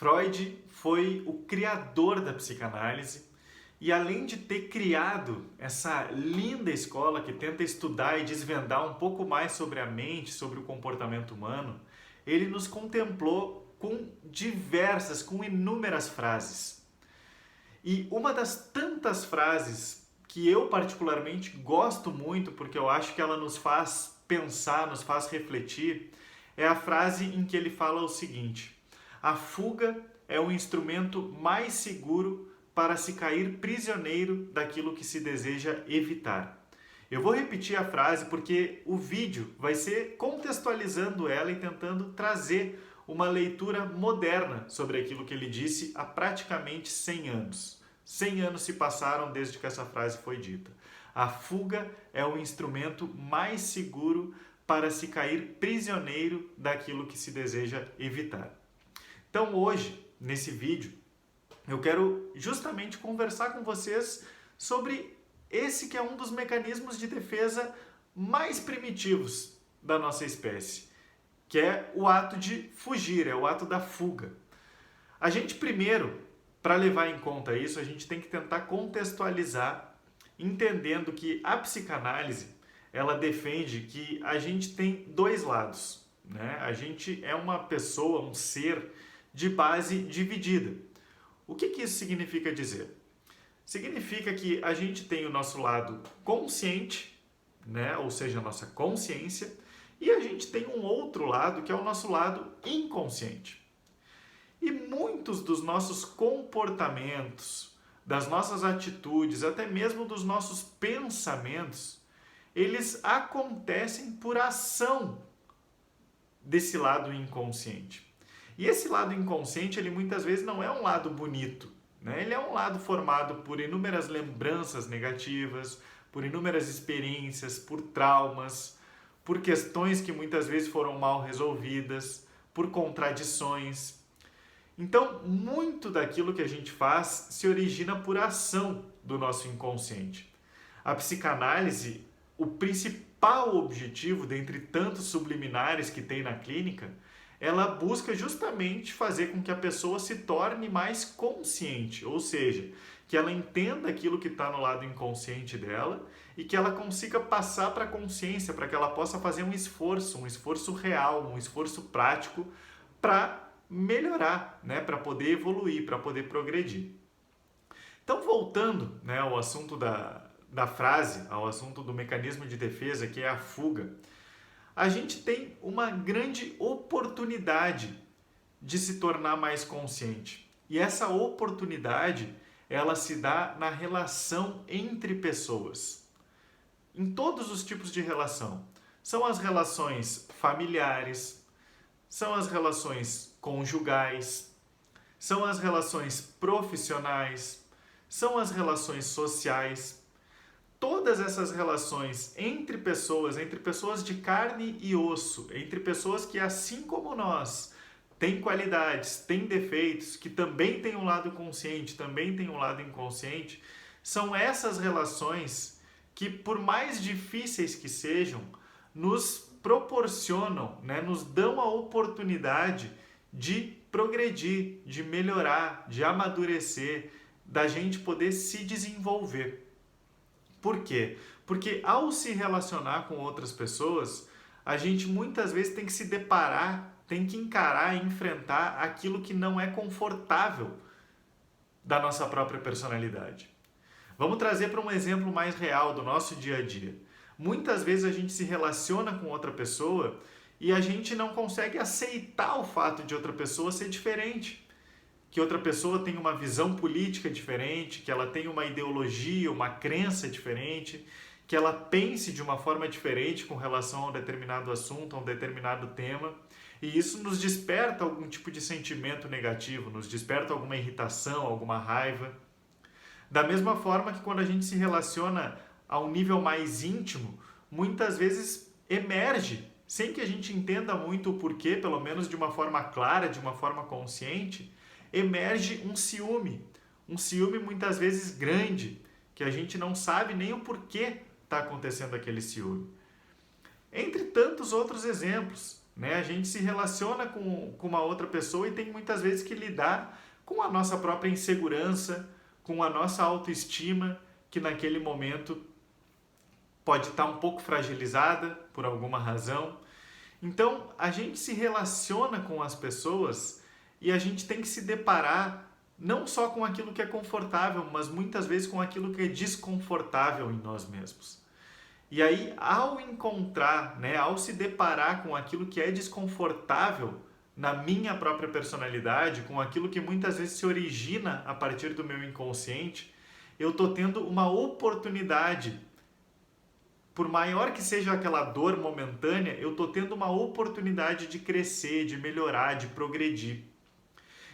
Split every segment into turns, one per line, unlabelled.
Freud foi o criador da psicanálise e, além de ter criado essa linda escola que tenta estudar e desvendar um pouco mais sobre a mente, sobre o comportamento humano, ele nos contemplou com inúmeras frases. E uma das tantas frases que eu particularmente gosto muito, porque eu acho que ela nos faz pensar, nos faz refletir, é a frase em que ele fala o seguinte: a fuga é o instrumento mais seguro para se cair prisioneiro daquilo que se deseja evitar. Eu vou repetir a frase porque o vídeo vai ser contextualizando ela e tentando trazer uma leitura moderna sobre aquilo que ele disse há praticamente 100 anos. 100 anos se passaram desde que essa frase foi dita. A fuga é o instrumento mais seguro para se cair prisioneiro daquilo que se deseja evitar. Então hoje, nesse vídeo, eu quero justamente conversar com vocês sobre esse que é um dos mecanismos de defesa mais primitivos da nossa espécie, que é o ato de fugir, é o ato da fuga. A gente primeiro, para levar em conta isso, a gente tem que tentar contextualizar, entendendo que a psicanálise, ela defende que a gente tem dois lados, né? A gente é uma pessoa, um ser de base dividida. O que isso significa dizer? Significa que a gente tem o nosso lado consciente, né? Ou seja, a nossa consciência, e a gente tem um outro lado que é o nosso lado inconsciente. E muitos dos nossos comportamentos, das nossas atitudes, até mesmo dos nossos pensamentos, eles acontecem por ação desse lado inconsciente. E esse lado inconsciente, ele muitas vezes não é um lado bonito, né? Ele é um lado formado por inúmeras lembranças negativas, por inúmeras experiências, por traumas, por questões que muitas vezes foram mal resolvidas, por contradições. Então, muito daquilo que a gente faz se origina por ação do nosso inconsciente. A psicanálise, o principal objetivo, dentre tantos subliminares que tem na clínica, ela busca justamente fazer com que a pessoa se torne mais consciente, ou seja, que ela entenda aquilo que está no lado inconsciente dela e que ela consiga passar para a consciência, para que ela possa fazer um esforço real, um esforço prático para melhorar, né? Para poder evoluir, para poder progredir. Então, voltando, né, ao assunto da frase, ao assunto do mecanismo de defesa, que é a fuga, a gente tem uma grande oportunidade de se tornar mais consciente. E essa oportunidade, ela se dá na relação entre pessoas. Em todos os tipos de relação. São as relações familiares, são as relações conjugais, são as relações profissionais, são as relações sociais. Todas essas relações entre pessoas de carne e osso, entre pessoas que, assim como nós, têm qualidades, têm defeitos, que também têm um lado consciente, também têm um lado inconsciente, são essas relações que, por mais difíceis que sejam, nos proporcionam, né, nos dão a oportunidade de progredir, de melhorar, de amadurecer, da gente poder se desenvolver. Por quê? Porque ao se relacionar com outras pessoas, a gente muitas vezes tem que se deparar, tem que encarar e enfrentar aquilo que não é confortável da nossa própria personalidade. Vamos trazer para um exemplo mais real do nosso dia a dia. Muitas vezes a gente se relaciona com outra pessoa e a gente não consegue aceitar o fato de outra pessoa ser diferente. Que outra pessoa tem uma visão política diferente, que ela tem uma ideologia, uma crença diferente, que ela pense de uma forma diferente com relação a um determinado assunto, a um determinado tema. E isso nos desperta algum tipo de sentimento negativo, nos desperta alguma irritação, alguma raiva. Da mesma forma que quando a gente se relaciona a um nível mais íntimo, muitas vezes emerge, sem que a gente entenda muito o porquê, pelo menos de uma forma clara, de uma forma consciente, emerge um ciúme muitas vezes grande, que a gente não sabe nem o porquê está acontecendo aquele ciúme. Entre tantos outros exemplos, né? A gente se relaciona com uma outra pessoa e tem muitas vezes que lidar com a nossa própria insegurança, com a nossa autoestima, que naquele momento pode estar um pouco fragilizada por alguma razão. Então, a gente se relaciona com as pessoas e a gente tem que se deparar não só com aquilo que é confortável, mas muitas vezes com aquilo que é desconfortável em nós mesmos. E aí, ao encontrar, né, ao se deparar com aquilo que é desconfortável na minha própria personalidade, com aquilo que muitas vezes se origina a partir do meu inconsciente, eu estou tendo uma oportunidade. Por maior que seja aquela dor momentânea, eu estou tendo uma oportunidade de crescer, de melhorar, de progredir.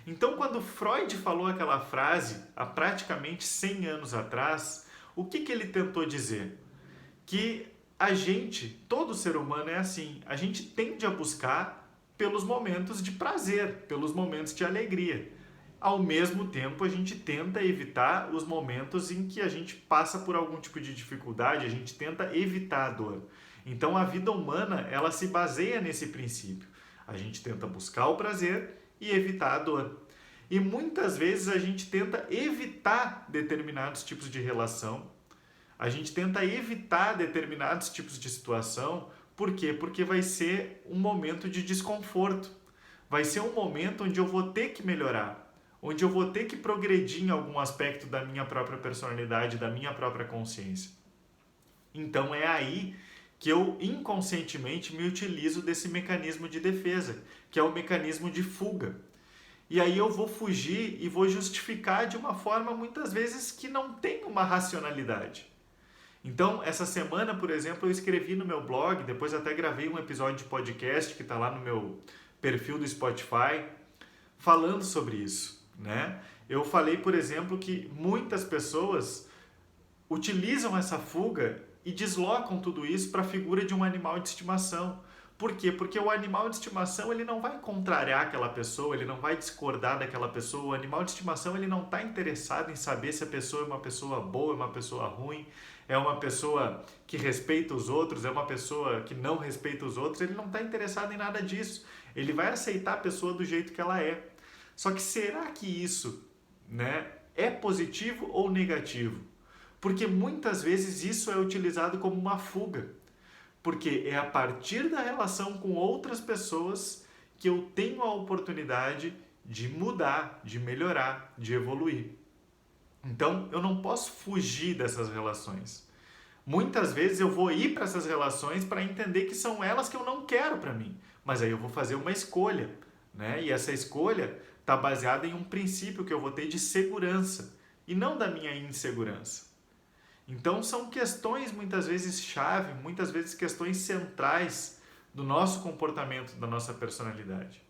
Então, quando Freud falou aquela frase, há praticamente 100 anos atrás, o que ele tentou dizer? Que a gente, todo ser humano é assim, a gente tende a buscar pelos momentos de prazer, pelos momentos de alegria. Ao mesmo tempo, a gente tenta evitar os momentos em que a gente passa por algum tipo de dificuldade, a gente tenta evitar a dor. Então, a vida humana, ela se baseia nesse princípio. A gente tenta buscar o prazer e evitar a dor. E muitas vezes a gente tenta evitar determinados tipos de relação, a gente tenta evitar determinados tipos de situação. Por quê? Porque vai ser um momento de desconforto. Vai ser um momento onde eu vou ter que melhorar, onde eu vou ter que progredir em algum aspecto da minha própria personalidade, da minha própria consciência. Então é aí que eu inconscientemente me utilizo desse mecanismo de defesa, que é o mecanismo de fuga. E aí eu vou fugir e vou justificar de uma forma muitas vezes que não tem uma racionalidade. Então, essa semana, por exemplo, eu escrevi no meu blog, depois até gravei um episódio de podcast que está lá no meu perfil do Spotify, falando sobre isso, né? Eu falei, por exemplo, que muitas pessoas utilizam essa fuga e deslocam tudo isso para a figura de um animal de estimação. Por quê? Porque o animal de estimação ele não vai contrariar aquela pessoa, ele não vai discordar daquela pessoa. O animal de estimação ele não está interessado em saber se a pessoa é uma pessoa boa, é uma pessoa ruim, é uma pessoa que respeita os outros, é uma pessoa que não respeita os outros. Ele não está interessado em nada disso. Ele vai aceitar a pessoa do jeito que ela é. Só que será que isso, né, é positivo ou negativo? Porque muitas vezes isso é utilizado como uma fuga. Porque é a partir da relação com outras pessoas que eu tenho a oportunidade de mudar, de melhorar, de evoluir. Então, eu não posso fugir dessas relações. Muitas vezes eu vou ir para essas relações para entender que são elas que eu não quero para mim. Mas aí eu vou fazer uma escolha, né? E essa escolha está baseada em um princípio que eu vou ter de segurança e não da minha insegurança. Então são questões muitas vezes chave, muitas vezes questões centrais do nosso comportamento, da nossa personalidade.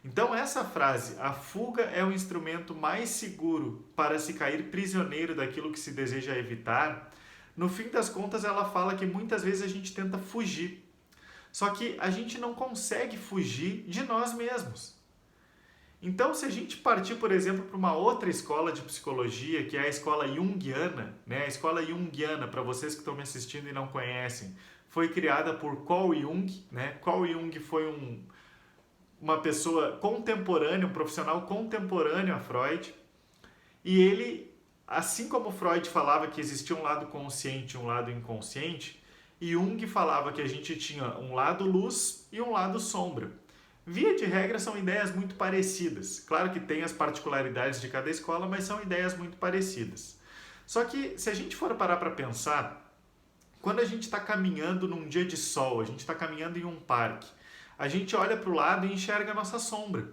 Então essa frase, a fuga é o instrumento mais seguro para se cair prisioneiro daquilo que se deseja evitar, no fim das contas ela fala que muitas vezes a gente tenta fugir. Só que a gente não consegue fugir de nós mesmos. Então, se a gente partir, por exemplo, para uma outra escola de psicologia, que é a escola junguiana, né? A escola junguiana, para vocês que estão me assistindo e não conhecem, foi criada por Carl Jung, né? Carl Jung foi uma pessoa contemporânea, um profissional contemporâneo a Freud, e ele, assim como Freud falava que existia um lado consciente e um lado inconsciente, Jung falava que a gente tinha um lado luz e um lado sombra. Via de regra, são ideias muito parecidas. Claro que tem as particularidades de cada escola, mas são ideias muito parecidas. Só que, se a gente for parar para pensar, quando a gente está caminhando num dia de sol, a gente está caminhando em um parque, a gente olha para o lado e enxerga a nossa sombra.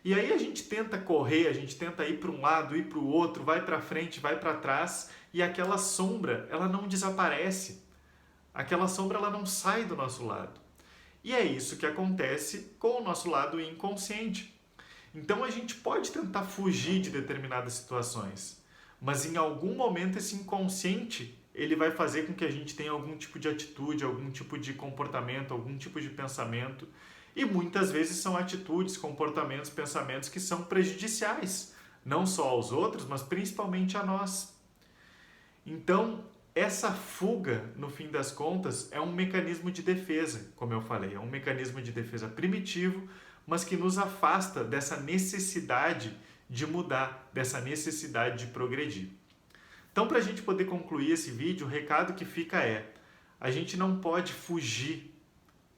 E aí a gente tenta correr, a gente tenta ir para um lado, ir para o outro, vai para frente, vai para trás, e aquela sombra, ela não desaparece. Aquela sombra, ela não sai do nosso lado. E é isso que acontece com o nosso lado inconsciente. Então a gente pode tentar fugir de determinadas situações, mas em algum momento esse inconsciente ele vai fazer com que a gente tenha algum tipo de atitude, algum tipo de comportamento, algum tipo de pensamento, e muitas vezes são atitudes, comportamentos, pensamentos que são prejudiciais, não só aos outros, mas principalmente a nós. Então, essa fuga, no fim das contas, é um mecanismo de defesa, como eu falei, é um mecanismo de defesa primitivo, mas que nos afasta dessa necessidade de mudar, dessa necessidade de progredir. Então, para a gente poder concluir esse vídeo, o recado que fica é: a gente não pode fugir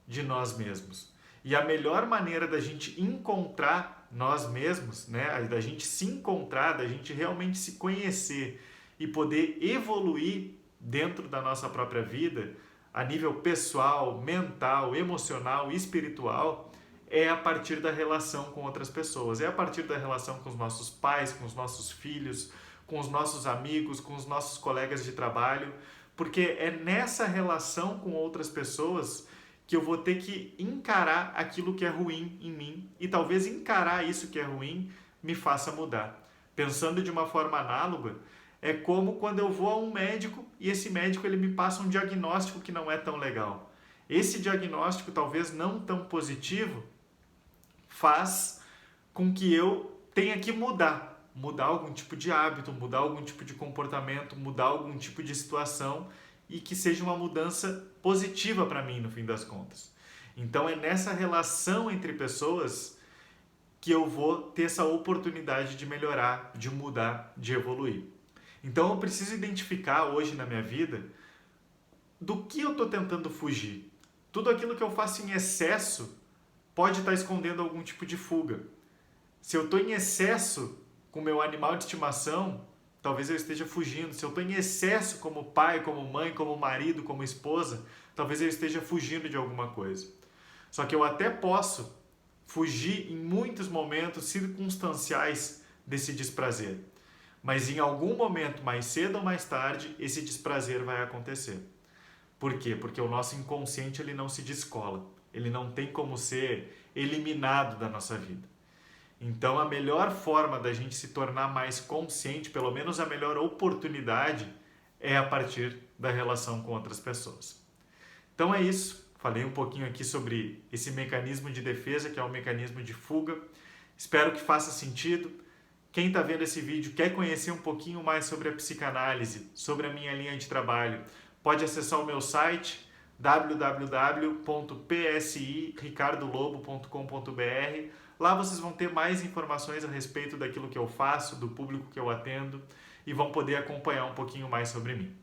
de nós mesmos. E a melhor maneira da gente encontrar nós mesmos, né, da gente se encontrar, da gente realmente se conhecer e poder evoluir dentro da nossa própria vida, a nível pessoal, mental, emocional e espiritual, é a partir da relação com outras pessoas, é a partir da relação com os nossos pais, com os nossos filhos, com os nossos amigos, com os nossos colegas de trabalho, porque é nessa relação com outras pessoas que eu vou ter que encarar aquilo que é ruim em mim e talvez encarar isso que é ruim me faça mudar. Pensando de uma forma análoga, é como quando eu vou a um médico e esse médico ele me passa um diagnóstico que não é tão legal. Esse diagnóstico, talvez não tão positivo, faz com que eu tenha que mudar algum tipo de hábito, mudar algum tipo de comportamento, mudar algum tipo de situação e que seja uma mudança positiva para mim no fim das contas. Então é nessa relação entre pessoas que eu vou ter essa oportunidade de melhorar, de mudar, de evoluir. Então eu preciso identificar hoje na minha vida do que eu estou tentando fugir. Tudo aquilo que eu faço em excesso pode estar escondendo algum tipo de fuga. Se eu estou em excesso com o meu animal de estimação, talvez eu esteja fugindo. Se eu estou em excesso como pai, como mãe, como marido, como esposa, talvez eu esteja fugindo de alguma coisa. Só que eu até posso fugir em muitos momentos circunstanciais desse desprazer. Mas em algum momento, mais cedo ou mais tarde, esse desprazer vai acontecer. Por quê? Porque o nosso inconsciente ele não se descola. Ele não tem como ser eliminado da nossa vida. Então, a melhor forma da gente se tornar mais consciente, pelo menos a melhor oportunidade, é a partir da relação com outras pessoas. Então é isso. Falei um pouquinho aqui sobre esse mecanismo de defesa, que é um mecanismo de fuga. Espero que faça sentido. Quem está vendo esse vídeo quer conhecer um pouquinho mais sobre a psicanálise, sobre a minha linha de trabalho, pode acessar o meu site www.psiricardolobo.com.br. Lá vocês vão ter mais informações a respeito daquilo que eu faço, do público que eu atendo e vão poder acompanhar um pouquinho mais sobre mim.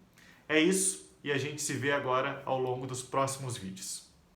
É isso e a gente se vê agora ao longo dos próximos vídeos.